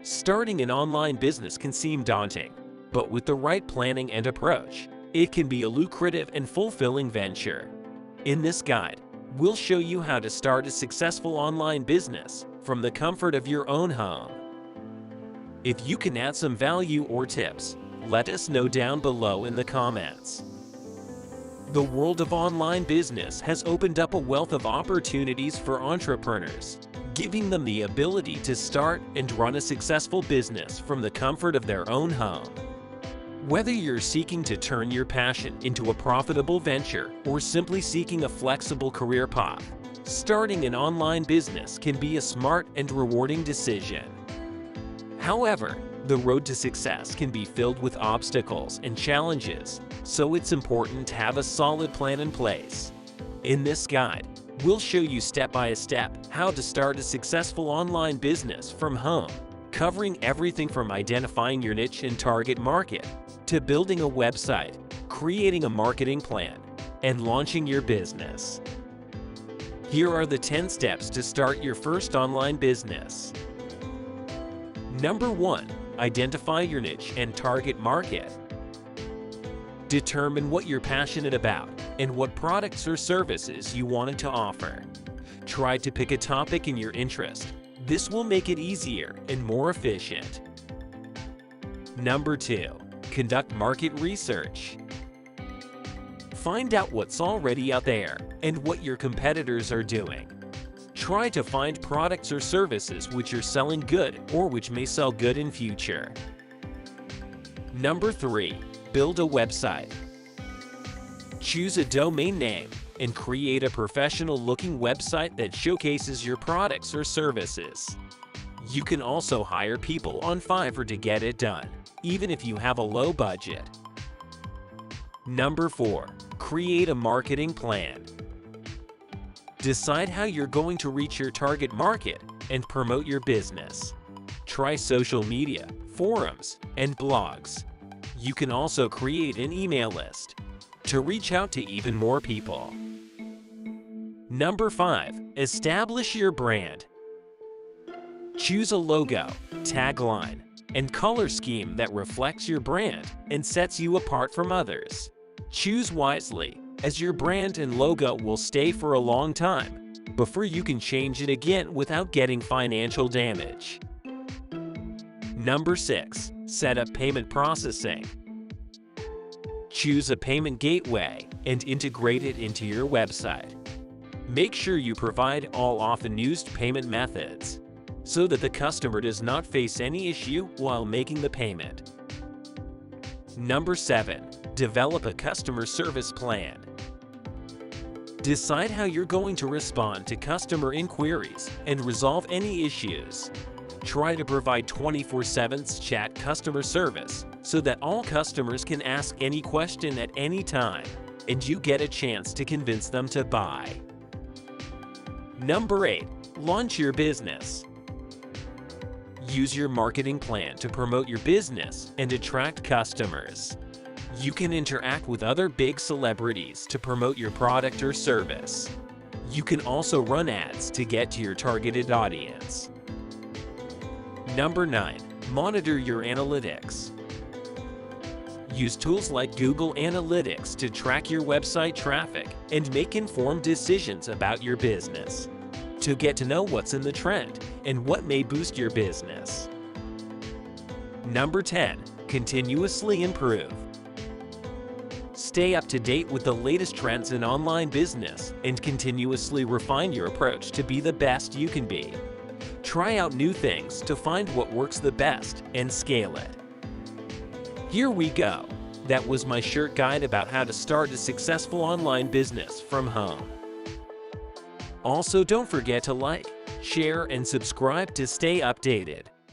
Starting an online business can seem daunting, but with the right planning and approach, it can be a lucrative and fulfilling venture. In this guide, we'll show you how to start a successful online business from the comfort of your own home. If you can add some value or tips, let us know down below in the comments. The world of online business has opened up a wealth of opportunities for entrepreneurs, giving them the ability to start and run a successful business from the comfort of their own home. Whether you're seeking to turn your passion into a profitable venture or simply seeking a flexible career path, starting an online business can be a smart and rewarding decision. However, the road to success can be filled with obstacles and challenges, so it's important to have a solid plan in place. In this guide, we'll show you step by step how to start a successful online business from home, covering everything from identifying your niche and target market, to building a website, creating a marketing plan, and launching your business. Here are the 10 steps to start your first online business. Number 1. Identify your niche and target market. Determine what you're passionate about and what products or services you want to offer. Try to pick a topic in your interest. This will make it easier and more efficient. Number 2. Conduct market research. Find out what's already out there and what your competitors are doing. Try to find products or services which are selling good or which may sell good in future. Number 3. Build a website. Choose a domain name and create a professional-looking website that showcases your products or services. You can also hire people on Fiverr to get it done, even if you have a low budget. Number 4. Create a marketing plan. Decide how you're going to reach your target market and promote your business. Try social media, forums, and blogs. You can also create an email list to reach out to even more people. Number 5. Establish your brand. Choose a logo, tagline, and color scheme that reflects your brand and sets you apart from others. Choose wisely, as your brand and logo will stay for a long time before you can change it again without getting financial damage. Number 6. Set up payment processing. Choose a payment gateway and integrate it into your website. Make sure you provide all often used payment methods so that the customer does not face any issue while making the payment. Number 7. Develop a customer service plan. Decide how you're going to respond to customer inquiries and resolve any issues. Try to provide 24/7 chat customer service so that all customers can ask any question at any time and you get a chance to convince them to buy. Number 8. Launch your business. Use your marketing plan to promote your business and attract customers. You can interact with other big celebrities to promote your product or service. You can also run ads to get to your targeted audience. Number 9. Monitor your analytics. Use tools like Google Analytics to track your website traffic and make informed decisions about your business, to get to know what's in the trend and what may boost your business. Number 10. Continuously improve. Stay up to date with the latest trends in online business and continuously refine your approach to be the best you can be. Try out new things to find what works the best and scale it. Here we go. That was my short guide about how to start a successful online business from home. Also, don't forget to like, share, and subscribe to stay updated.